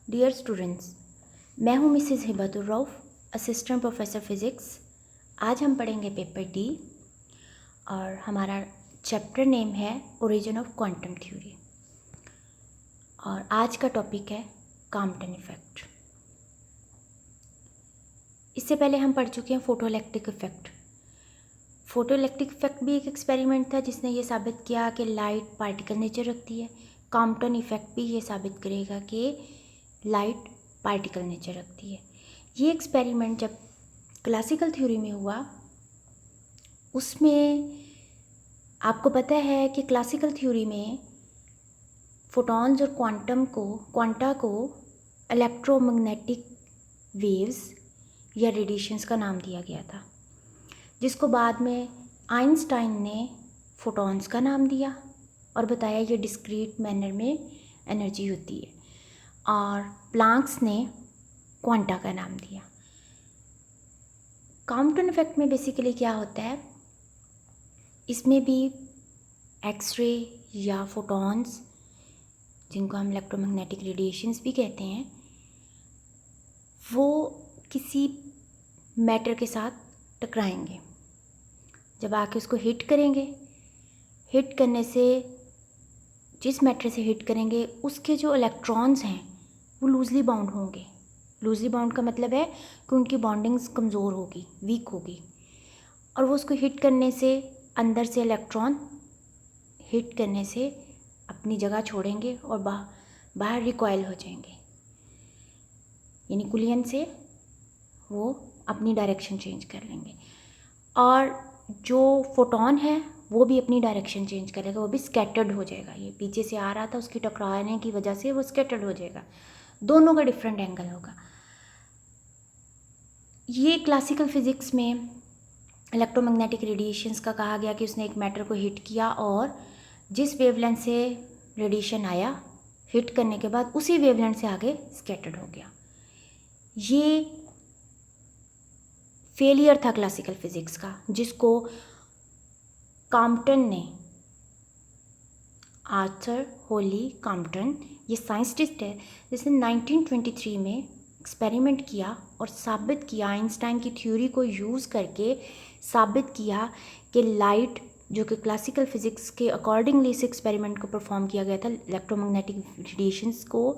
Dear students, मैं हूँ Mrs Hibatur Rauf, assistant professor physics. आज हम पढ़ेंगे पेपर डी और हमारा चैप्टर नेम है ओरिजिन ऑफ क्वांटम थ्योरी और आज का टॉपिक है कॉम्पटन इफ़ेक्ट। इससे पहले हम पढ़ चुके हैं फोटोइलेक्ट्रिक इफ़ेक्ट। फोटोइलेक्ट्रिक इफ़ेक्ट भी एक एक्सपेरिमेंट था जिसने ये साबित किया कि लाइट पार्टिकल नेचर रखती है। कॉम्पटन इफ़ेक्ट भी ये साबित करेगा कि लाइट पार्टिकल नेचर रखती है। ये एक्सपेरिमेंट जब क्लासिकल थ्योरी में हुआ, उसमें आपको पता है कि क्लासिकल थ्योरी में फोटॉन्स और क्वांटा को इलेक्ट्रोमैग्नेटिक वेव्स या रेडिएशंस का नाम दिया गया था, जिसको बाद में आइंस्टाइन ने फोटॉन्स का नाम दिया और बताया ये डिस्क्रीट मैनर में एनर्जी होती है, और प्लैंक्स ने क्वांटा का नाम दिया। कॉम्पटन इफ़ेक्ट में बेसिकली क्या होता है, इसमें भी एक्सरे या फोटॉन्स, जिनको हम इलेक्ट्रोमैग्नेटिक रेडिएशंस भी कहते हैं, वो किसी मैटर के साथ टकराएंगे। जब आके उसको हिट करेंगे, हिट करने से जिस मैटर से हिट करेंगे उसके जो इलेक्ट्रॉन्स हैं वो लूजली बाउंड होंगे। लूजली बाउंड का मतलब है कि उनकी बॉन्डिंग्स कमज़ोर होगी, वीक होगी, और वो उसको हिट करने से अंदर से इलेक्ट्रॉन हिट करने से अपनी जगह छोड़ेंगे और बाहर रिकॉइल हो जाएंगे, यानी कुलियन से वो अपनी डायरेक्शन चेंज कर लेंगे। और जो फोटॉन है वो भी अपनी डायरेक्शन चेंज करेगा, वो भी स्कैटर्ड हो जाएगा। ये पीछे से आ रहा था, उसकी टकराने की वजह से वो स्कैटर्ड हो जाएगा। दोनों का डिफरेंट एंगल होगा। ये क्लासिकल फिज़िक्स में इलेक्ट्रोमैग्नेटिक रेडिएशंस का कहा गया कि उसने एक मैटर को हिट किया और जिस वेवलेंथ से रेडिएशन आया, हिट करने के बाद उसी वेवलेंथ से आगे स्कैटर्ड हो गया। ये फेलियर था क्लासिकल फिज़िक्स का, जिसको कॉम्पटन ने, आर्थर होली कॉम्पटन, ये साइंटिस्ट है जिसने 1923 में एक्सपेरिमेंट किया और साबित किया, आइंस्टाइन की थ्योरी को यूज़ करके साबित किया कि लाइट, जो कि क्लासिकल फिज़िक्स के अकॉर्डिंगली इस एक्सपेरिमेंट को परफॉर्म किया गया था, इलेक्ट्रोमैग्नेटिक रेडिएशंस को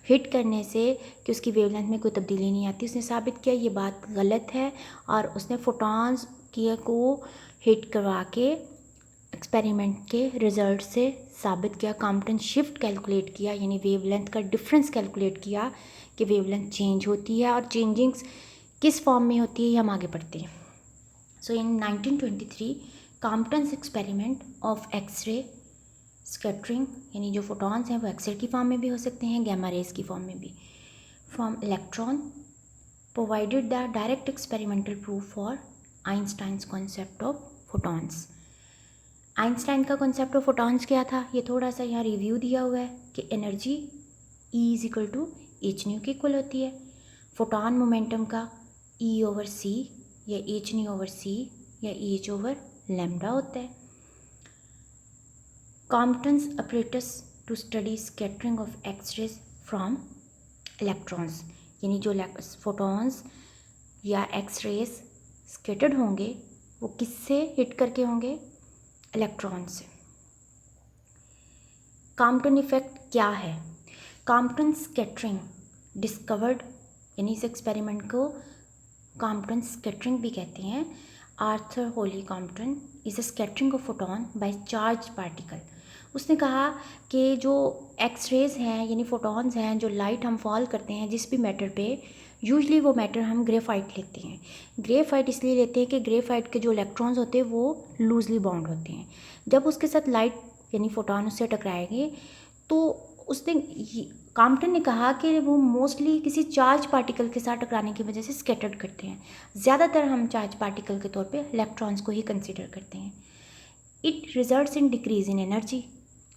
हिट करने से कि उसकी वेवलेंथ में कोई तब्दीली नहीं आती। उसने साबित किया ये बात गलत है और उसने फोटॉन्स को हिट करवा के एक्सपेरिमेंट के रिजल्ट से साबित किया। कॉम्पटन शिफ्ट कैलकुलेट किया, यानी वेवलेंथ का डिफरेंस कैलकुलेट किया कि वेवलेंथ चेंज होती है और चेंजिंग्स किस फॉर्म में होती है, ये हम आगे पढ़ते हैं। सो इन 1923 कॉम्पटन्स एक्सपेरिमेंट ऑफ एक्सरे स्कैटरिंग, यानी जो फोटॉन्स हैं वो एक्सरे की फॉर्म में भी हो सकते हैं, गैमा रेज की फॉर्म में भी, from electron, provided the direct experimental proof for Einstein's concept of photons. Einstein का कॉन्सेप्ट ऑफ फोटॉन्स क्या था, ये थोड़ा सा यहाँ रिव्यू दिया हुआ है कि energy E is equal to h nu की इक्वल होती है। फोटॉन मोमेंटम का E/c या एच न्यू ओवर सी या एच ओवर लैम्डा होता है। Compton's apparatus to study scattering of x-rays from electrons, यानी जो फोटॉन्स या एक्सरेज स्कैटर्ड होंगे वो किससे हिट करके होंगे, इलेक्ट्रॉन से। कॉम्पटन इफ़ेक्ट क्या है, कॉम्पटन स्कैटरिंग डिस्कवर्ड, यानी इस एक्सपेरिमेंट को कॉम्पटन स्कैटरिंग भी कहते हैं। Arthur Holi Compton is a scattering of photon by charge particle. उसने कहा कि जो एक्सरेज हैं, यानी फोटॉन्स हैं, जो लाइट हम फॉल करते हैं जिस भी मैटर पे, यूजली वो मैटर हम ग्रेफाइट लेते हैं। ग्रेफाइट इसलिए लेते हैं कि ग्रेफाइट के जो इलेक्ट्रॉन्स होते हैं वो लूजली बाउंड होते हैं। जब उसके साथ लाइट यानी फोटॉन उससे टकराएंगे तो उसने, कॉम्पटन ने कहा कि वो मोस्टली किसी चार्ज पार्टिकल के साथ टकराने की वजह से स्कैटर्ड करते हैं। ज़्यादातर हम चार्ज पार्टिकल के तौर पे इलेक्ट्रॉन्स को ही कंसिडर करते हैं। It results in decrease in energy.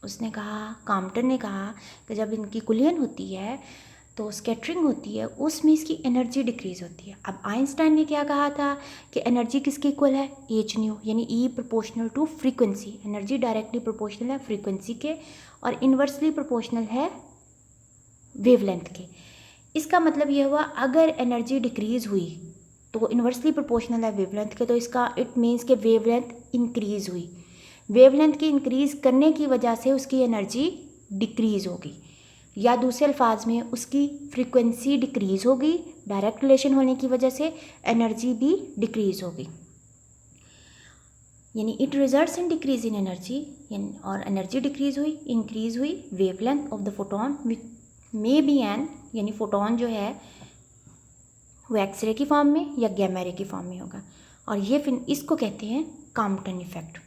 उसने कहा, कॉम्पटन ने कहा कि जब इनकी कुलियन होती है तो स्कैटरिंग होती है, उसमें इसकी एनर्जी डिक्रीज होती है। अब आइंस्टाइन ने क्या कहा था कि एनर्जी किसके इक्वल है, एच न्यू, यानी E proportional to frequency. Energy directly proportional है फ्रीक्वेंसी के और इन्वर्सली प्रोपोर्शनल है वेवलेंथ के। इसका मतलब ये हुआ अगर एनर्जी डिक्रीज़ हुई तो वो इन्वर्सली प्रोपोर्शनल है वेवलेंथ के, तो इसका इट मीन्स कि वेवलेंथ इंक्रीज़ हुई। वेवलेंथ की इंक्रीज़ करने की वजह से उसकी एनर्जी डिक्रीज़ होगी, या दूसरे अल्फाज में उसकी फ्रीक्वेंसी डिक्रीज़ होगी। डायरेक्ट रिलेशन होने की वजह से एनर्जी भी डिक्रीज़ होगी, यानी it results in decrease in energy, और एनर्जी डिक्रीज़ हुई, इंक्रीज़ हुई wavelength of the photon may be an, यानी फोटोन जो है वो एक्सरे की फॉर्म में या गैमा रे की फॉर्म में होगा, और ये फिर इसको कहते हैं कॉम्पटन इफेक्ट।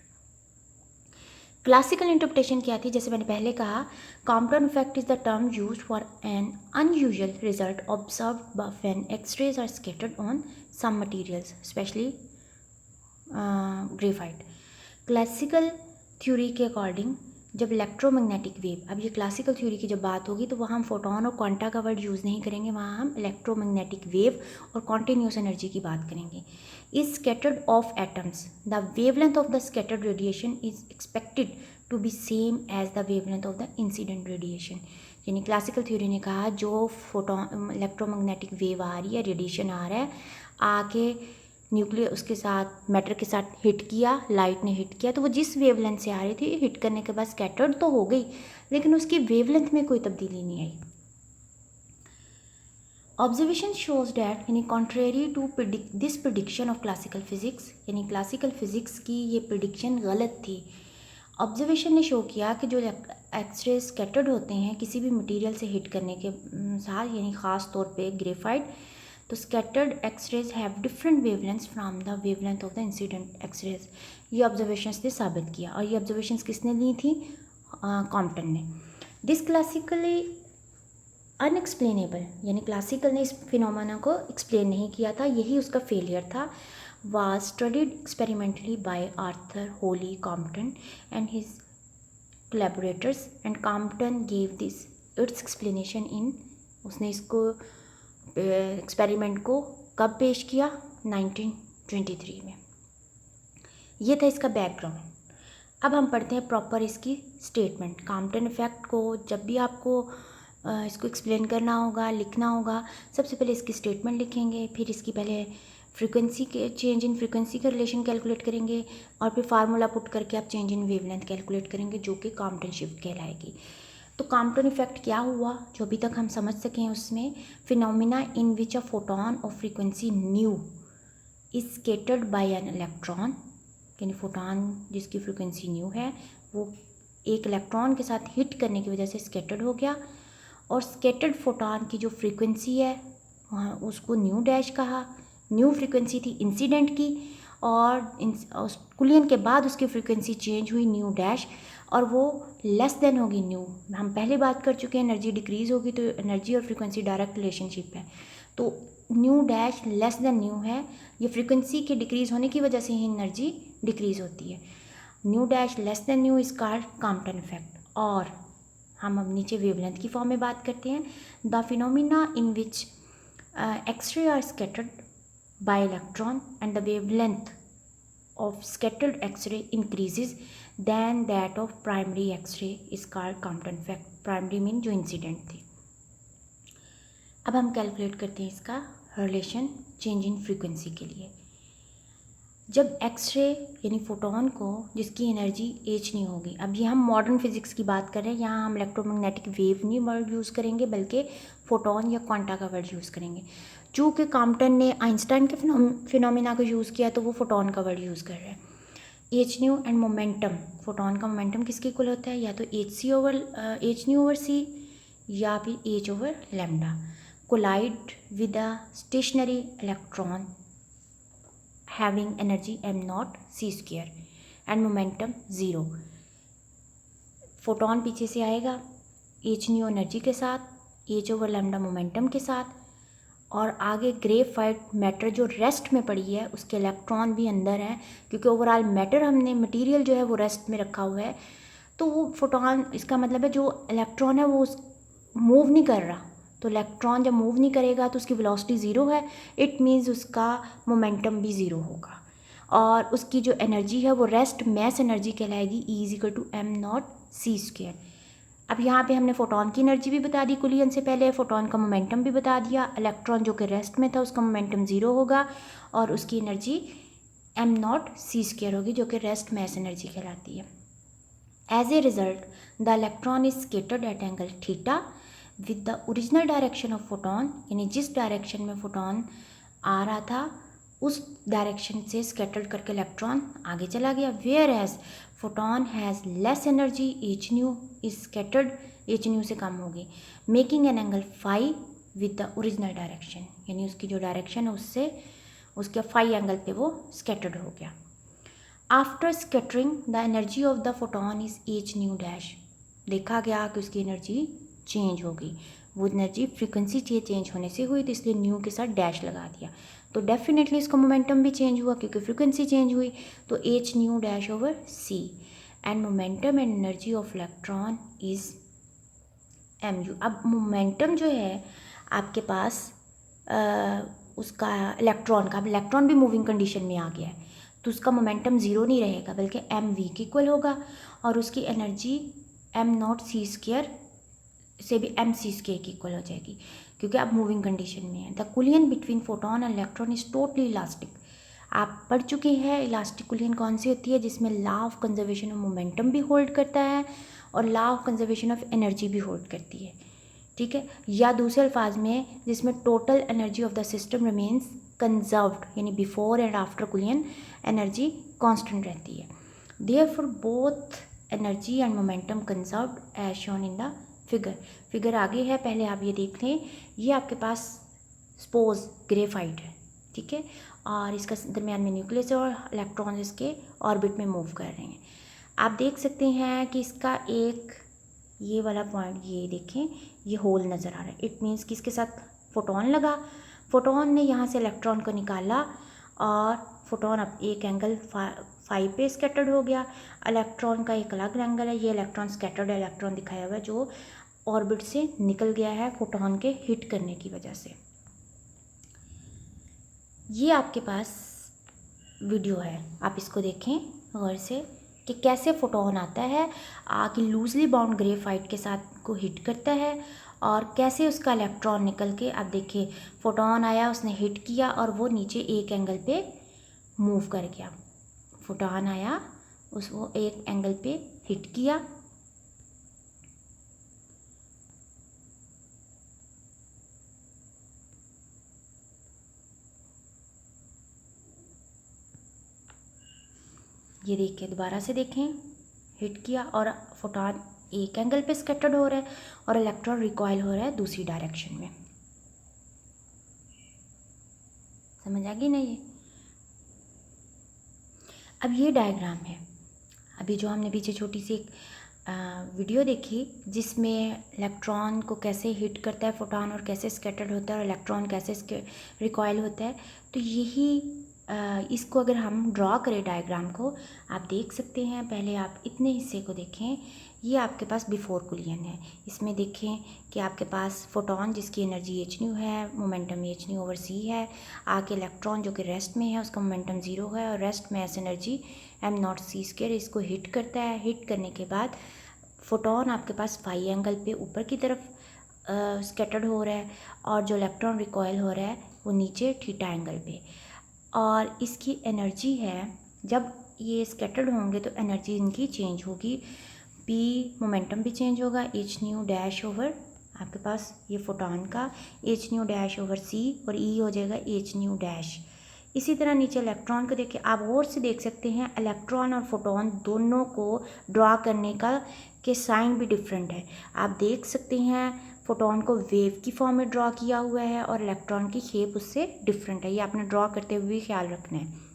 क्लासिकल इंटरप्रिटेशन क्या थी, जैसे मैंने पहले कहा, Compton effect is the term used for an unusual result observed when x-rays are scattered on some materials specially graphite. Classical theory के अकॉर्डिंग जब इलेक्ट्रोमैग्नेटिक वेव, अब ये क्लासिकल थ्योरी की जब बात होगी तो वहाँ हम फोटोन और क्वांटा का वर्ड यूज़ नहीं करेंगे, वहाँ हम इलेक्ट्रोमैग्नेटिक वेव और कॉन्टिन्यूस एनर्जी की बात करेंगे। Is scattered off atoms, the wavelength of the scattered radiation is expected to be same as the wavelength of the incident radiation. यानी क्लासिकल थ्योरी ने कहा जो फोटोन इलेक्ट्रोमैग्नेटिक वेव आ रही है, रेडिएशन आ रहा है, आके न्यूक्लियर उसके साथ मैटर के साथ हिट किया, लाइट ने हिट किया, तो वो जिस वेवलेंथ से आ रही थी हिट करने के बाद स्कैटर्ड तो हो गई, लेकिन उसकी वेवलेंथ में कोई तब्दीली नहीं आई। ऑब्जर्वेशन शोज डैट, यानी contrary to this prediction of classical physics, यानी क्लासिकल फिजिक्स की ये प्रिडिक्शन गलत थी। ऑब्जर्वेशन ने शो किया कि जो एक्सरे स्कैटर्ड होते हैं किसी भी मटेरियल से हिट करने के साथ, यानी ख़ास तौर पे ग्रेफाइट, तो scattered x-rays have different wavelengths from the wavelength of the incident x-rays. ये ऑब्जर्वेशंस ने साबित किया, और ये ऑब्जर्वेशंस किसने दी थी? कॉम्पटन ने। दिस क्लासिकली अनएक्सप्लेनेबल, यानी क्लासिकल ने इस फिनोमेना को एक्सप्लेन नहीं किया था, यही उसका फेलियर था। Was studied experimentally by Arthur Holi Compton and his collaborators, and Compton gave this it's explanation in, उसने इसको एक्सपेरिमेंट को कब पेश किया? 1923 में। ये था इसका बैकग्राउंड। अब हम पढ़ते हैं प्रॉपर इसकी स्टेटमेंट। कॉम्पटन इफेक्ट को जब भी आपको इसको एक्सप्लेन करना होगा, लिखना होगा, सबसे पहले इसकी स्टेटमेंट लिखेंगे, फिर इसकी पहले फ्रीक्वेंसी के चेंज इन फ्रीक्वेंसी का रिलेशन कैलकुलेट करेंगे, और फिर फार्मूला पुट करके आप चेंज इन वेवलेंथ कैलकुलेट करेंगे, जो कि कॉम्पटन शिफ्ट कहलाएगी। तो कॉम्पटन इफेक्ट क्या हुआ जो अभी तक हम समझ सकें उसमें, phenomena in which a photon of frequency nu is scattered by an electron, यानी फोटोन जिसकी फ्रीक्वेंसी न्यू है वो एक इलेक्ट्रॉन के साथ हिट करने की वजह से स्कैटर्ड हो गया, और स्कैटर्ड फोटोन की जो फ्रीक्वेंसी है वहाँ उसको न्यू डैश कहा। न्यू फ्रीक्वेंसी थी इंसिडेंट की, और कुलियन के बाद उसकी फ्रीक्वेंसी चेंज हुई न्यू डैश, और वो लेस देन होगी न्यू। हम पहले बात कर चुके हैं, एनर्जी डिक्रीज़ होगी तो एनर्जी और फ्रीक्वेंसी डायरेक्ट रिलेशनशिप है, तो new dash less than new है, ये फ्रीक्वेंसी के डिक्रीज़ होने की वजह से ही एनर्जी डिक्रीज़ होती है। New dash less than new is called Compton effect. और हम अब नीचे वेवलेंथ की फॉर्म में बात करते हैं। The phenomena in which X-ray are scattered by electron and the wavelength of scattered X-ray increases than that of primary X-ray is called Compton effect. Primary mean जो इंसिडेंट थी। अब हम कैलकुलेट करते हैं इसका रिलेशन चेंज इन फ्रीक्वेंसी के लिए। जब एक्सरे यानी फोटोन को जिसकी एनर्जी एच नहीं होगी, अब ये हम मॉडर्न फिजिक्स की बात कर रहे हैं, यहाँ हम इलेक्ट्रोमैग्नेटिक वेव नहीं वर्ड यूज़ करेंगे बल्कि फोटोन या क्वांटा का वर्ड यूज़ करेंगे। चूँकि कॉम्पटन ने आइंस्टाइन के फिनोमिना को यूज़ किया तो वो फोटोन का वर्ड यूज़ कर रहे हैं। H new and momentum, photon का मोमेंटम किसके इक्वल होता है? या तो एच न्यू ओवर सी या फिर h over lambda. Collide with a stationary electron having energy m naught c square and momentum 0। Photon पीछे से आएगा एच न्यू एनर्जी के साथ, एच ओवर लैम्डा मोमेंटम के साथ, और आगे ग्रेफाइट मैटर जो रेस्ट में पड़ी है उसके इलेक्ट्रॉन भी अंदर हैं, क्योंकि ओवरऑल मैटर हमने मटेरियल जो है वो रेस्ट में रखा हुआ है, तो वो फोटोन, इसका मतलब है जो इलेक्ट्रॉन है वो मूव नहीं कर रहा, तो इलेक्ट्रॉन जब मूव नहीं करेगा तो उसकी वेलोसिटी ज़ीरो है, इट मीन्स उसका मोमेंटम भी ज़ीरो होगा, और उसकी जो एनर्जी है वो रेस्ट मैस एनर्जी कहलाएगी, E = m0 c²। अब यहाँ पे हमने फोटोन की एनर्जी भी बता दी कोलिजन से पहले, फोटोन का मोमेंटम भी बता दिया। इलेक्ट्रॉन जो कि रेस्ट में था उसका मोमेंटम 0 होगा और उसकी एनर्जी m0c² होगी, जो कि रेस्ट मैस एनर्जी कहलाती है। As a result the electron is scattered at angle theta with the original direction of photon, यानी जिस डायरेक्शन में फोटोन आ रहा था उस डायरेक्शन से स्कैटर्ड करके इलेक्ट्रॉन आगे चला गया। Whereas photon has less energy, h nu is scattered, h nu से कम होगी, making an angle phi with the original direction, यानी उसकी जो डायरेक्शन है उससे उसके फाई एंगल पे वो स्कैटर्ड हो गया। After scattering the energy of the photon is H nu dash, देखा गया कि उसकी एनर्जी चेंज होगी, वो एनर्जी फ्रीक्वेंसी चेंज होने से हुई, तो इसलिए न्यू के साथ डैश लगा दिया, तो डेफिनेटली इसका मोमेंटम भी चेंज हुआ क्योंकि फ्रीक्वेंसी चेंज हुई, तो h nu dash over c and momentum and energy of electron is m u. अब मोमेंटम जो है आपके पास उसका इलेक्ट्रॉन का, अब इलेक्ट्रॉन भी मूविंग कंडीशन में आ गया है तो उसका मोमेंटम 0 नहीं रहेगा बल्कि एम वी के इक्वल होगा और उसकी एनर्जी m0c² से भी m c² की इक्वल हो जाएगी क्योंकि आप मूविंग कंडीशन में है। The कुलियन between photon and electron is totally elastic, आप पढ़ चुके हैं इलास्टिक कुलियन कौन सी होती है, जिसमें law of conservation of momentum भी होल्ड करता है और law of conservation of energy भी होल्ड करती है, ठीक है, या दूसरे अल्फाज में जिसमें total energy of the system remains conserved, यानी before and after collision energy constant रहती है। Therefore both energy and momentum conserved as shown in the figure आगे है, पहले आप ये देख लें, ये आपके पास स्पोज ग्रेफाइट है, ठीक है, और इसका दरमियान में न्यूक्लियस है और इलेक्ट्रॉन इसके ऑर्बिट में मूव कर रहे हैं। आप देख सकते हैं कि इसका एक ये वाला पॉइंट, ये देखें, ये होल नज़र आ रहा है, इट मीन्स कि इसके साथ फोटोन लगा, फोटोन ने यहाँ से इलेक्ट्रॉन को निकाला और फोटोन अब एक एंगल फाई पे स्कैटर्ड हो गया, इलेक्ट्रॉन का एक अलग एंगल है, ये इलेक्ट्रॉन स्कैटर्ड इलेक्ट्रॉन दिखाया हुआ है जो ऑर्बिट से निकल गया है फोटोन के हिट करने की वजह से। ये आपके पास वीडियो है, आप इसको देखें गौर से कि कैसे फोटोन आता है आके लूजली बाउंड ग्रेफाइट के साथ को हिट करता है और कैसे उसका इलेक्ट्रॉन निकल के, आप देखिए फोटोन आया, उसने हिट किया और वो नीचे एक एंगल पे मूव कर गया, फोटोन आया वो एक एंगल पे हिट किया, ये देखिए दोबारा से देखें, हिट किया और फोटोन एक एंगल पे स्कैटर्ड हो रहा है और इलेक्ट्रॉन रिकॉइल हो रहा है दूसरी डायरेक्शन में। समझ आ गई ना ये? अब ये डायग्राम है, अभी जो हमने पीछे छोटी सी एक वीडियो देखी जिसमें इलेक्ट्रॉन को कैसे हिट करता है फोटोन और कैसे स्कैटर्ड होता है और इलेक्ट्रॉन कैसे रिकॉइल होता है, तो यही इसको अगर हम ड्रॉ करें डायग्राम को, आप देख सकते हैं। पहले आप इतने हिस्से को देखें, ये आपके पास बिफोर कुलियन है, इसमें देखें कि आपके पास फोटोन जिसकी एनर्जी एच न्यू है, मोमेंटम एच न्यू ओवर सी है, आके इलेक्ट्रॉन जो कि रेस्ट में है उसका मोमेंटम 0 है और रेस्ट मैस एनर्जी m0c², इसको हिट करता है। हिट करने के बाद फोटोन आपके पास फाई एंगल पे ऊपर की तरफ स्कैटर्ड हो रहा है और जो इलेक्ट्रॉन रिकॉइल हो रहा है वो नीचे थीटा एंगल पे, और इसकी एनर्जी है, जब ये स्कैटर्ड होंगे तो एनर्जी इनकी चेंज होगी, पी मोमेंटम भी चेंज होगा, एच न्यू डैश ओवर आपके पास ये फोटोन का एच न्यू डैश ओवर सी और ई हो जाएगा एच न्यू डैश। इसी तरह नीचे इलेक्ट्रॉन को देखिए, आप और से देख सकते हैं इलेक्ट्रॉन और फोटोन दोनों को ड्रॉ करने का के साइन भी डिफरेंट है। आप देख सकते हैं फोटोन को वेव की फॉर्म में ड्रॉ किया हुआ है और इलेक्ट्रॉन की शेप उससे डिफरेंट है, ये आपने ड्रॉ करते हुए भी ख्याल रखना है।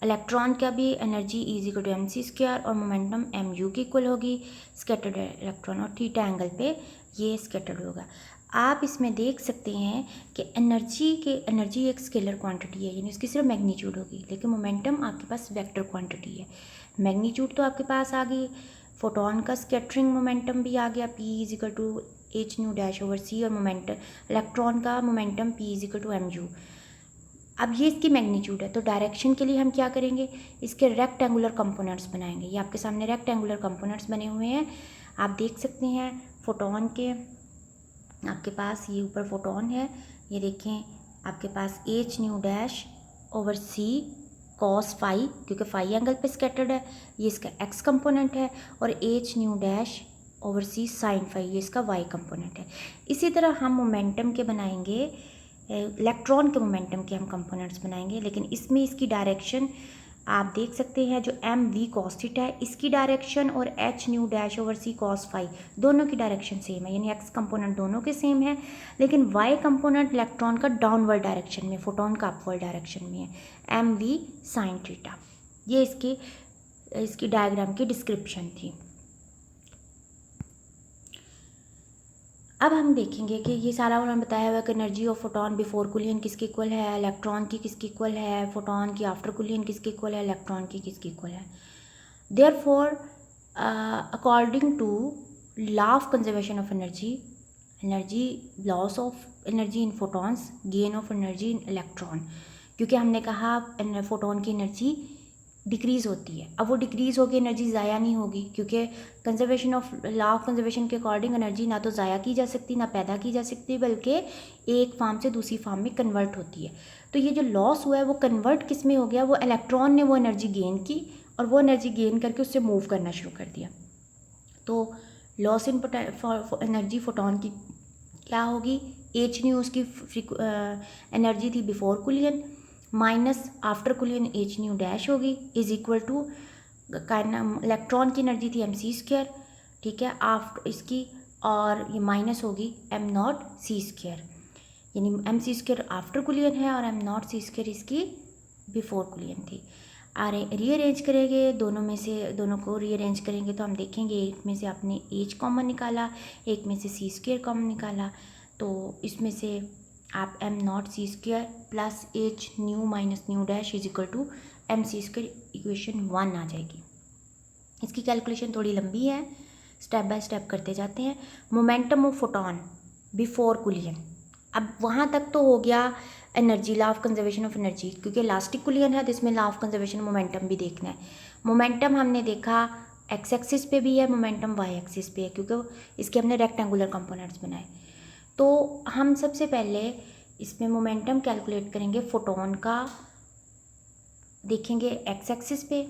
इलेक्ट्रॉन का भी एनर्जी E=mc² और मोमेंटम mu की इक्वल होगी, स्कैटर्ड इलेक्ट्रॉन और थीटा एंगल पे ये स्कैटर्ड होगा। आप इसमें देख सकते हैं कि एनर्जी एक स्केलर क्वांटिटी है, यानी इसकी सिर्फ मैग्नीट्यूड होगी, लेकिन मोमेंटम आपके पास वेक्टर क्वांटिटी है। मैग्नीट्यूड तो आपके पास आ गई, फोटोन का स्कैटरिंग मोमेंटम भी आ गया, P=h न्यू डैश ओवर सी, और मोमेंटम इलेक्ट्रॉन का मोमेंटम P=mu। अब ये इसकी मैग्नीट्यूड है, तो डायरेक्शन के लिए हम क्या करेंगे, इसके रेक्टेंगुलर कंपोनेंट्स बनाएंगे। ये आपके सामने रेक्टेंगुलर कंपोनेंट्स बने हुए हैं, आप देख सकते हैं फोटोन के, आपके पास ये ऊपर फोटोन है, ये देखें आपके पास h nu dash over c cos phi, क्योंकि फाई एंगल पे स्कैटर्ड है, ये इसका एक्स कंपोनेंट है, और H nu dash over c sine phi, ये इसका वाई कंपोनेंट है। इसी तरह हम मोमेंटम के बनाएंगे, इलेक्ट्रॉन के मोमेंटम के हम कंपोनेंट्स बनाएंगे, लेकिन इसमें इसकी डायरेक्शन आप देख सकते हैं, जो एम वी कॉस थीटा है इसकी डायरेक्शन और H nu dash over c cos phi दोनों की डायरेक्शन सेम है, यानी एक्स कंपोनेंट दोनों के सेम है, लेकिन वाई कंपोनेंट इलेक्ट्रॉन का डाउनवर्ड डायरेक्शन में, फोटोन का अपवर्ड डायरेक्शन में है, एम वी साइन थीटा। ये इसकी डायग्राम की डिस्क्रिप्शन थी। अब हम देखेंगे कि ये सारा उन्होंने बताया हुआ है कि एनर्जी ऑफ फोटोन बिफोर कुलियन किसकी इक्वल है, इलेक्ट्रॉन की किसकी इक्वल है, फोटोन की आफ्टर कुलियन किसकी इक्वल है, इलेक्ट्रॉन की किसकी इक्वल है। Therefore according to law of conservation of energy loss of energy in photons, gain of energy in electron, क्योंकि हमने कहा फोटोन की एनर्जी डिक्रीज़ होती है। अब वो डिक्रीज़ होगी, एनर्जी ज़ाया नहीं होगी, क्योंकि conservation of law of conservation के अकॉर्डिंग एनर्जी ना तो ज़ाया की जा सकती ना पैदा की जा सकती, बल्कि एक फॉर्म से दूसरी फॉर्म में कन्वर्ट होती है। तो ये जो लॉस हुआ है वो कन्वर्ट किस में हो गया, वो इलेक्ट्रॉन ने वो एनर्जी गेन की और वो एनर्जी गेन करके उससे मूव करना शुरू कर दिया। तो लॉस इन एनर्जी फोटोन की क्या होगी, एच न्यू उसकी एनर्जी थी before collision, minus after collision h nu dash होगी, इज इक्वल टू इलेक्ट्रॉन की एनर्जी थी एम सी स्क्वायर, ठीक है, आफ्टर इसकी, और ये माइनस होगी एम नॉट सी स्क्वायर, यानी m c square after collision है और एम नॉट सी स्क्वायर इसकी बिफोर कुलियन थी। रीअरेंज करेंगे दोनों को रीअरेंज करेंगे तो हम देखेंगे एक में से आपने एच कॉमन निकाला, एक में से सी स्क्वायर कॉमन निकाला, तो इसमें से आप m naught c square plus h nu minus nu dash is equal to m c square, equation 1 आ जाएगी। इसकी कैलकुलेशन थोड़ी लंबी है, स्टेप बाय स्टेप करते जाते हैं। मोमेंटम ऑफ फोटोन बिफोर कुलियन, अब वहाँ तक तो हो गया energy, law of conservation of energy, क्योंकि लास्टिक कुलियन है तो इसमें लॉ ऑफ कंजर्वेशन मोमेंटम भी देखना है। मोमेंटम हमने देखा एक्स एक्सिस पे भी है, मोमेंटम वाई एक्सिस पे है, क्योंकि इसके हमने रेक्टेंगुलर कंपोनेंट्स बनाए। तो हम सबसे पहले इसमें मोमेंटम कैलकुलेट करेंगे फोटोन का, देखेंगे एक्स एक्सिस पे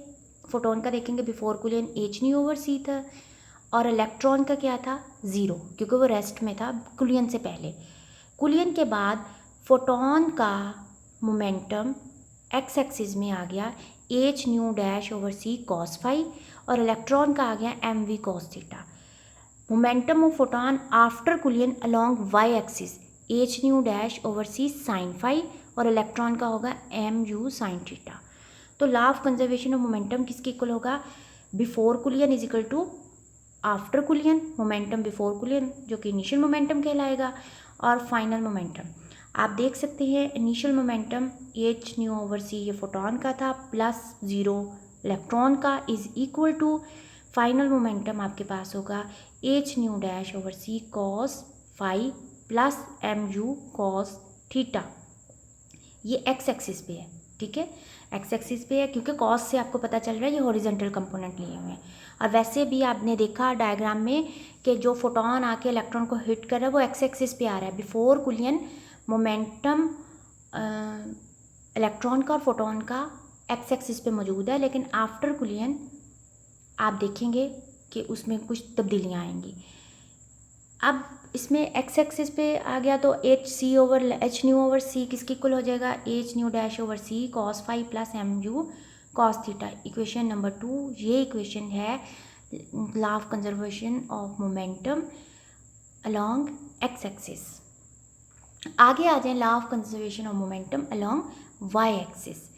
फोटोन का देखेंगे before collision h nu over c था, और इलेक्ट्रॉन का क्या था 0, क्योंकि वो रेस्ट में था कुलियन से पहले। कुलियन के बाद फोटोन का मोमेंटम एक्स एक्सिस में आ गया h nu dash over c cos phi, और इलेक्ट्रॉन का आ गया m v cos theta. Momentum of photon after collision along y axis h nu dash over c sine phi, और electron का होगा एम यू साइन थीटा। तो law of conservation of momentum किसके equal होगा, before collision is equal to after collision, momentum before collision जो कि initial momentum कहलाएगा, और फाइनल मोमेंटम आप देख सकते हैं initial momentum h nu over c ये फोटोन का था प्लस 0 इलेक्ट्रॉन का is equal to final momentum आपके पास होगा h nu dash over c cos phi plus m u cos theta. ये एक्स एक्सिस पे है, ठीक है, एक्स एक्सिस पे है, क्योंकि कॉस से आपको पता चल रहा है ये हॉरिजॉन्टल कंपोनेंट लिए हुए हैं। और वैसे भी आपने देखा डायग्राम में कि जो फोटोन आके इलेक्ट्रॉन को हिट कर रहा है वो एक्स एक्सिस पे आ रहा है। बिफोर कुलियन मोमेंटम इलेक्ट्रॉन का और फोटोन का एक्स एक्सिस पे मौजूद है, लेकिन आफ्टर कुलियन आप देखेंगे कि उसमें कुछ तब्दीलियाँ आएंगी। अब इसमें एक्स एक्सिस पे आ गया तो एच न्यू ओवर सी किसकी इक्वल हो जाएगा, h nu dash over c cos phi plus m u cos theta, equation number 2। ये इक्वेशन है law of conservation of momentum along x axis. आगे आ जाए law of conservation of momentum along y axis.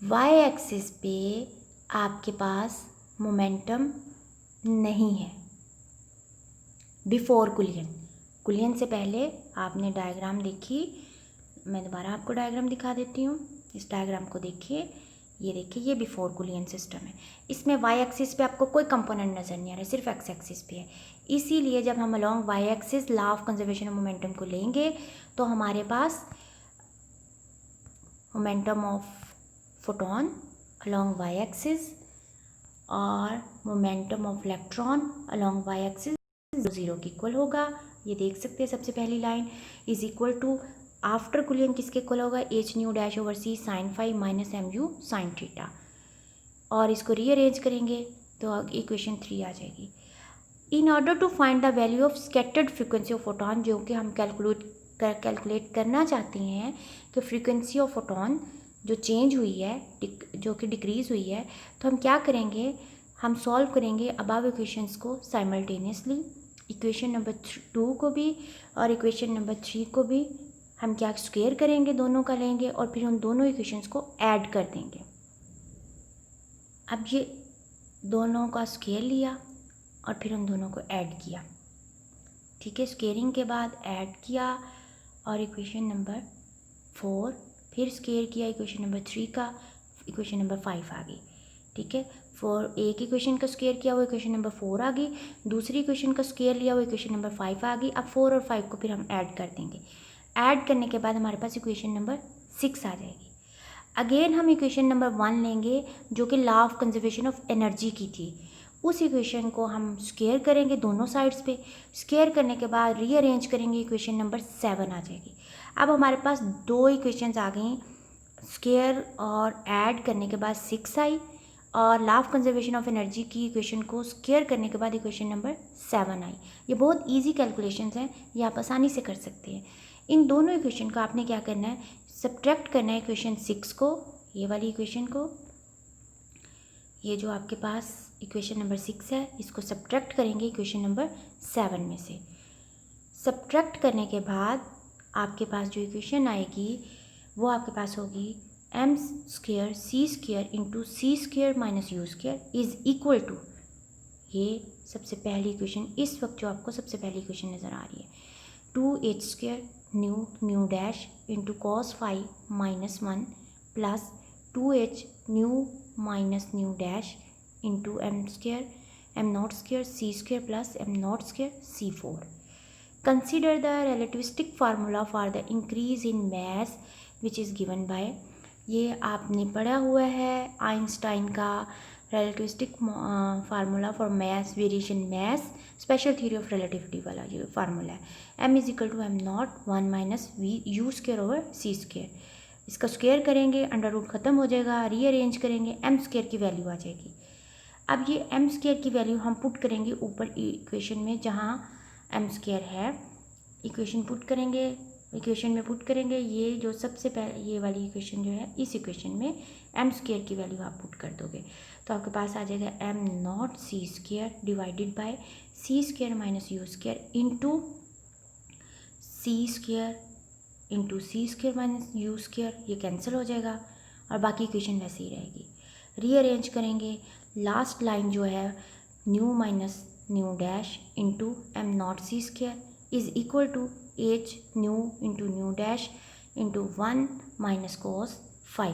Y axis पे आपके पास momentum नहीं है before कुलियन से पहले आपने डायग्राम देखी, मैं दोबारा आपको डायग्राम दिखा देती हूँ। इस डायग्राम को देखिए, ये देखिए ये बिफोर कुलियन सिस्टम है। इसमें वाई एक्सिस पे आपको कोई कंपोनेंट नज़र नहीं आ रहा है, सिर्फ एक्स एक्सिस पे है। इसीलिए जब हम along y axis law of conservation of momentum को लेंगे तो हमारे पास momentum of photon along y axis और momentum of electron along y axis 0 के इक्वल होगा। ये देख सकते हैं सबसे पहली line is equal to after collision किसके इक्वल होगा, h nu dash over c sine phi minus m u sine theta. और इसको रीअरेंज करेंगे तो इक्वेशन 3 आ जाएगी। In order to find the value of scattered frequency of photon, जो कि हम कैलकुलेट करना चाहते हैं कि फ्रीक्वेंसी ऑफ फोटोन जो चेंज हुई है, जो कि डिक्रीज़ हुई है, तो हम क्या करेंगे, हम सॉल्व करेंगे अबव इक्वेशंस को साइमल्टेनियसली, इक्वेशन नंबर 2 को भी और इक्वेशन नंबर 3 को भी हम क्या स्क्वायर करेंगे, दोनों का लेंगे और फिर उन दोनों इक्वेशंस को ऐड कर देंगे। अब ये दोनों का स्क्वायर लिया और फिर उन दोनों को ऐड किया, ठीक है, स्क्वेयरिंग के बाद ऐड किया और इक्वेशन नंबर 4 फिर स्क्वायर किया इक्वेशन नंबर 3 का, इक्वेशन नंबर 5 आ गई, ठीक है। एक इक्वेशन का स्क्वायर किया वो इक्वेशन नंबर 4 आ गई, दूसरी इक्वेशन का स्क्वायर लिया वो इक्वेशन नंबर 5 आ गई। अब 4 और 5 को फिर हम ऐड कर देंगे, ऐड करने के बाद हमारे पास इक्वेशन नंबर 6 आ जाएगी। अगेन हम इक्वेशन नंबर 1 लेंगे जो कि law of conservation of energy की थी, उस इक्वेशन को हम स्क्वायर करेंगे दोनों साइड्स पे, स्क्वायर करने के बाद रीअरेंज करेंगे, इक्वेशन नंबर 7 आ जाएगी। अब हमारे पास दो इक्वेशंस आ गई, स्क्वायर और ऐड करने के बाद 6 आई, और law of conservation of energy की इक्वेशन को स्क्वायर करने के बाद इक्वेशन नंबर 7 आई। ये बहुत ईजी कैलकुलेशंस हैं, ये आप आसानी से कर सकते हैं। इन दोनों इक्वेशन को आपने क्या करना है, सब्ट्रैक्ट करना है इक्वेशन 6 को, ये वाली इक्वेशन को, ये जो आपके पास इक्वेशन नंबर 6 है इसको सब्ट्रैक्ट करेंगे इक्वेशन नंबर 7 में से। सब्ट्रैक्ट करने के बाद आपके पास जो इक्वेशन आएगी वो आपके पास होगी m square c square into c square minus u square is equal to, ये सबसे पहली इक्वेशन इस वक्त जो आपको सबसे पहली इक्वेशन नज़र आ रही है, 2h square nu dash into cos phi minus 1 plus 2h nu minus nu dash into m naught square c square plus m naught square C4। Consider the relativistic formula for the increase in mass which is given by, ये आपने पढ़ा हुआ है Einstein का relativistic formula for mass variation mass special theory of relativity वाला जो formula है, m is equal to m naught 1 minus v u square over c square. इसका स्क्वायर करेंगे, अंडर रूट ख़त्म हो जाएगा, रीअरेंज करेंगे, एम स्क्वायर की वैल्यू आ जाएगी। अब ये एम स्क्वायर की वैल्यू हम पुट करेंगे ऊपर इक्वेशन में जहाँ एम स्क्वायर है, इक्वेशन पुट करेंगे, इक्वेशन में पुट करेंगे, ये जो सबसे पहले ये वाली इक्वेशन जो है इस इक्वेशन में एम स्क्वायर की वैल्यू आप पुट कर दोगे तो आपके पास आ जाएगा m naught c square divided by c square minus u square into c square minus u square, ये कैंसिल हो जाएगा और बाकी इक्वेशन वैसे ही रहेगी। रीअरेंज करेंगे, लास्ट लाइन जो है nu minus nu dash into m naught c square is equal to h nu into nu dash into 1 minus cos phi.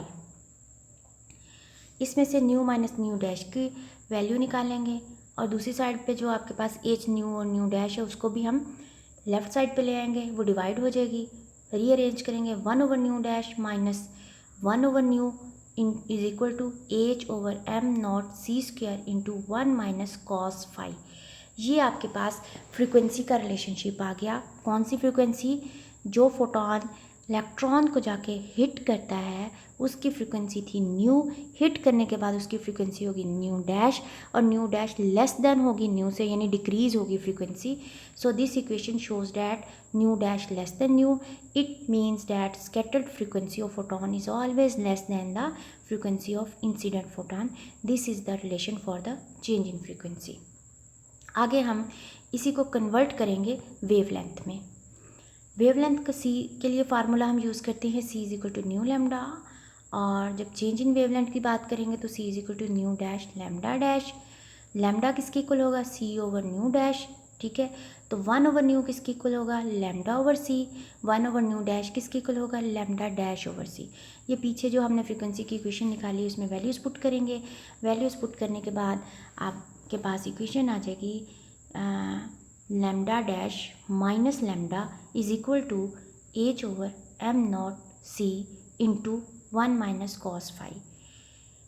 इसमें से न्यू माइनस न्यू डैश की वैल्यू निकालेंगे और दूसरी साइड पे जो आपके पास एच न्यू और न्यू डैश है उसको भी हम लेफ़्ट साइड पे ले आएंगे, वो डिवाइड हो जाएगी। रीअरेंज करेंगे 1 over nu dash minus 1 over nu is equal to h over m naught c square into 1 minus cos phi. ये आपके पास फ्रीक्वेंसी का रिलेशनशिप आ गया। कौन सी फ्रीक्वेंसी, जो फोटोन इलेक्ट्रॉन को जाके हिट करता है उसकी फ्रीक्वेंसी थी न्यू, हिट करने के बाद उसकी फ्रीक्वेंसी होगी न्यू डैश और न्यू डैश लेस देन होगी न्यू से, यानी डिक्रीज होगी frequency. So this equation shows that new dash less than new, it means that scattered frequency of photon is always less than the frequency of incident photon. This is the relation for the change in frequency. आगे हम इसी को convert करेंगे wavelength में। Wavelength का सी के लिए formula हम यूज़ करते हैं c is equal to nu lambda, और जब चेंज इन वेवलेंथ की बात करेंगे तो c is equal to nu dash lambda dash. Lambda किसके इक्वल होगा, सी ओवर न्यू डैश, ठीक है। तो 1 ओवर न्यू किसके इक्वल होगा, lambda over c. 1 over nu dash किसके इक्वल होगा, लैम्डा डैश ओवर सी। ये पीछे जो हमने फ्रीक्वेंसी की इक्वेशन निकाली उसमें वैल्यूज़ पुट करेंगे, वैल्यूज़ पुट करने के बाद आपके पास इक्वेशन आ जाएगी lambda dash minus lambda is equal to h over m naught c into 1 minus cos phi.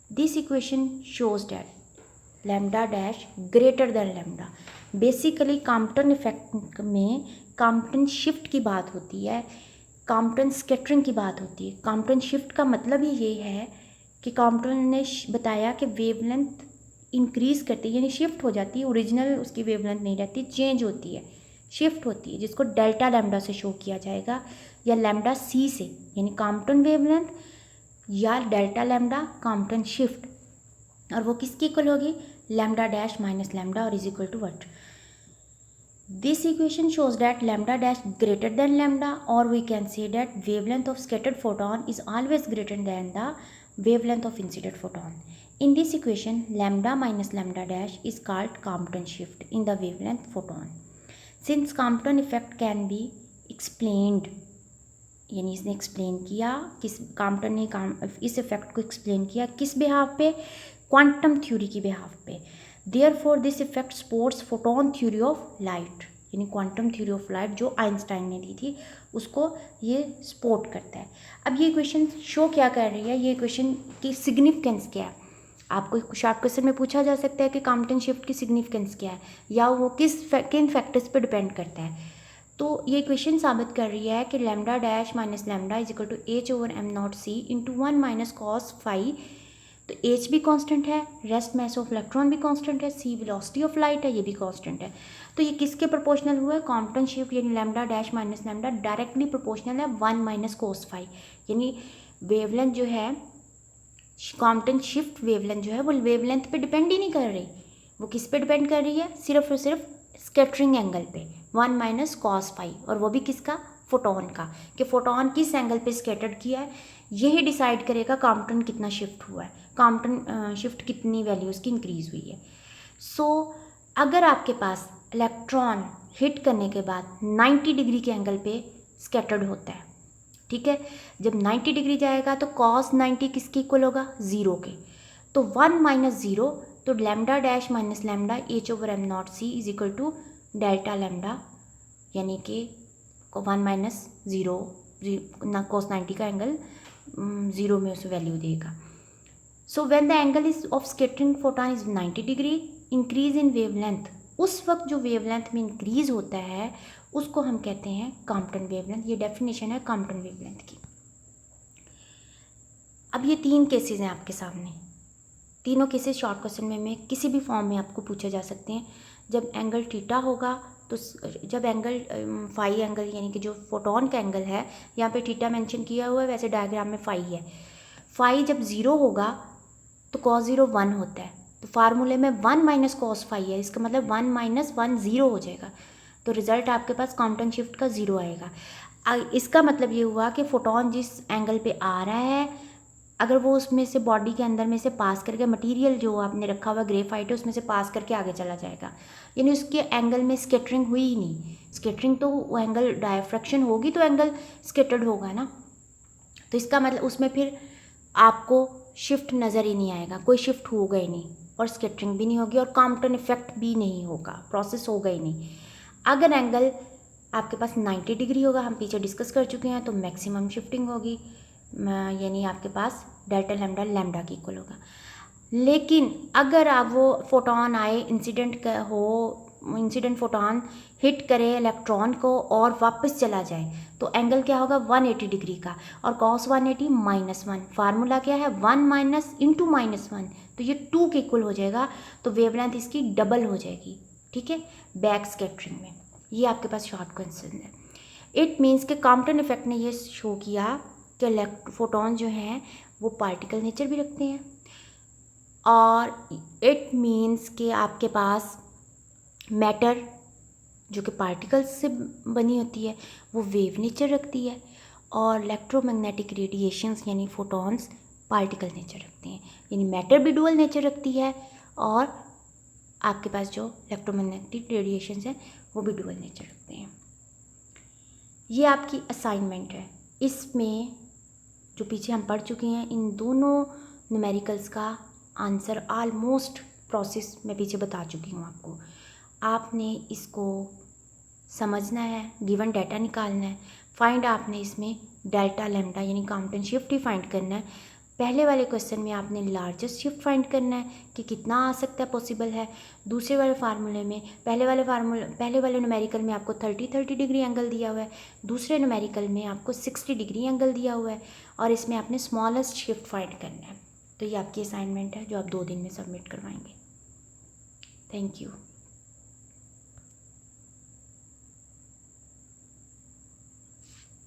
This equation shows that lambda dash greater than lambda. Basically Compton effect में Compton shift की बात होती है, Compton scattering की बात होती है। Compton shift का मतलब ही ये है कि कॉम्पटन ने बताया कि वेवलेंथ इंक्रीज़ करती है, यानी शिफ्ट हो जाती है, ओरिजिनल उसकी वेवलेंथ नहीं रहती, चेंज होती है, शिफ्ट होती है, जिसको डेल्टा लैम्डा से शो किया जाएगा या लैम्डा सी से, यानी कॉम्पटन वेवलेंथ या डेल्टा लैम्डा कॉम्पटन शिफ्ट, और वो किसकी इक्वल होगी, लैम्डा डैश माइनस लैम्डा और is equal to what. This equation shows that lambda dash greater than lambda, or we can say that wavelength of scattered photon is always greater than the wavelength of incident photon. In this equation, lambda minus lambda dash is called Compton shift in the wavelength photon. Since Compton effect can be explained, यानी इसने explain किया, किस Compton ने इस effect को explain किया किस behalf पे, क्वांटम थ्योरी की बिहाफ पे। Therefore this effect supports photon theory of light, यानी क्वांटम थ्योरी ऑफ लाइट जो आइंस्टाइन ने दी थी उसको ये सपोर्ट करता है। अब ये क्वेश्चन शो क्या कर रही है, ये क्वेश्चन की सिग्निफिकेंस क्या है, आपको शॉर्ट क्वेश्चन में पूछा जा सकता है कि कॉम्पटन शिफ्ट की सिग्निफिकेंस क्या है या वो किन फैक्टर्स पर डिपेंड करता है। तो ये क्वेश्चन साबित कर रही है कि lambda dash minus lambda is equal to h over m naught c into 1 minus cos phi. तो एच भी कांस्टेंट है, रेस्ट मास ऑफ इलेक्ट्रॉन भी कांस्टेंट है, सी वेलोसिटी ऑफ लाइट है, ये भी कांस्टेंट है। तो ये किसके प्रोपोर्शनल हुआ है, कॉम्पटन शिफ्ट यानी lambda dash minus lambda directly proportional है 1 माइनस कोस फाई, यानी वेवलेंथ जो है कॉम्पटन शिफ्ट वेवलेंथ जो है वो वेवलेंथ पे डिपेंड ही नहीं कर रही, वो किस पे डिपेंड कर रही है, सिर्फ और सिर्फ स्कैटरिंग एंगल पे 1 माइनस कॉस फाई, और वो भी किसका, फोटोन का, कि फोटोन किस एंगल पे स्कैटर्ड किया है, यही डिसाइड करेगा कॉम्पटन कितना शिफ्ट हुआ है, कॉम्पटन शिफ्ट कितनी वैल्यूज़ की इंक्रीज़ हुई है। सो अगर आपके पास इलेक्ट्रॉन हिट करने के बाद 90 डिग्री के एंगल पे स्कैटर्ड होता है, ठीक है, जब 90 डिग्री जाएगा तो कॉस 90 किसके इक्वल होगा, ज़ीरो के, तो 1 माइनस ज़ीरो, तो lambda dash minus lambda h over m naught c is equal to delta lambda, यानी कि 1 माइनस ज़ीरो ना कॉस 90 का एंगल ज़ीरो में उसे वैल्यू देगा। So when the angle is of scattering photon is 90 degree, increase in wavelength, उस वक्त जो वेवलेंथ में इंक्रीज होता है उसको हम कहते हैं कॉम्पटन वेवलेंथ। ये डेफिनेशन है कॉम्पटन वेवलेंथ की। अब ये 3 केसेस हैं आपके सामने, तीनों केसेस शॉर्ट क्वेश्चन में किसी भी फॉर्म में आपको पूछे जा सकते हैं। जब एंगल थीटा होगा तो जब एंगल फाई एंगल यानी कि जो फोटोन का एंगल है, यहाँ पे थीटा मेंशन किया हुआ है, वैसे डायग्राम में फाई है, फाई जब ज़ीरो होगा तो कॉस ज़ीरो 1 होता है, तो फार्मूले में 1 माइनस कॉस फाई है, इसका मतलब 1 माइनस 1 ज़ीरो हो जाएगा, तो रिज़ल्ट आपके पास कॉम्पटन शिफ्ट का ज़ीरो आएगा। इसका मतलब ये हुआ कि फोटोन जिस एंगल पे आ रहा है, अगर वो उसमें से बॉडी के अंदर में से पास करके मटेरियल जो आपने रखा हुआ ग्रेफाइट है उसमें से पास करके आगे चला जाएगा, यानी उसके एंगल में स्कैटरिंग हुई ही नहीं। स्कैटरिंग तो वो एंगल डायफ्रैक्शन होगी तो एंगल स्कैटर्ड होगा ना, तो इसका मतलब उसमें फिर आपको शिफ्ट नज़र ही नहीं आएगा, कोई शिफ्ट होगा ही नहीं, और स्कैटरिंग भी नहीं होगी और कॉम्पटन इफेक्ट भी नहीं होगा, प्रोसेस होगा ही नहीं। अगर एंगल आपके पास 90 डिग्री होगा, हम पीछे डिस्कस कर चुके हैं, तो मैक्सिमम शिफ्टिंग होगी, यानी आपके पास डेल्टा लैम्डा लैम्डा की इक्वल होगा। लेकिन अगर आप वो फोटोन आए इंसिडेंट फोटोन हिट करे इलेक्ट्रॉन को और वापस चला जाए, तो एंगल क्या होगा 180 डिग्री का, और कॉस 180 -1, फार्मूला क्या है 1 माइनस इंटू -1, तो ये 2 के इक्वल हो जाएगा, तो वेवलेंथ इसकी डबल हो जाएगी, ठीक है, बैक स्कैटरिंग में। ये आपके पास शॉर्ट क्वेश्चन है। इट मीन्स के कॉम्पटन इफेक्ट ने ये शो किया कि फोटोन जो हैं वो पार्टिकल नेचर भी रखते हैं, और इट मीन्स कि आपके पास मैटर जो कि पार्टिकल्स से बनी होती है वो वेव नेचर रखती है, और इलेक्ट्रोमैग्नेटिक रेडिएशंस यानी फोटॉन्स पार्टिकल नेचर रखते हैं, यानी मैटर भी डुअल नेचर रखती है, और आपके पास जो इलेक्ट्रोमैग्नेटिक रेडिएशंस हैं वो भी डुअल नेचर रखते हैं। ये आपकी असाइनमेंट है, इसमें जो पीछे हम पढ़ चुके हैं इन दोनों न्यूमेरिकल्स का आंसर ऑलमोस्ट प्रोसेस मैं पीछे बता चुकी हूँ आपको। आपने इसको समझना है, गिवन डाटा निकालना है, फाइंड आपने इसमें डेल्टा लैम्डा यानी कॉम्पटन शिफ्ट ही फाइंड करना है। पहले वाले क्वेश्चन में आपने लार्जेस्ट शिफ्ट फाइंड करना है कि कितना आ सकता है, पॉसिबल है। दूसरे वाले फार्मूले में पहले वाले न्यूमेरिकल में आपको 30 डिग्री एंगल दिया हुआ है, दूसरे न्यूमेरिकल में आपको 60 डिग्री एंगल दिया हुआ है, और इसमें आपने स्मॉलेस्ट शिफ्ट फाइंड करना है। तो ये आपकी असाइनमेंट है जो आप 2 दिन में सबमिट करवाएंगे। Thank you.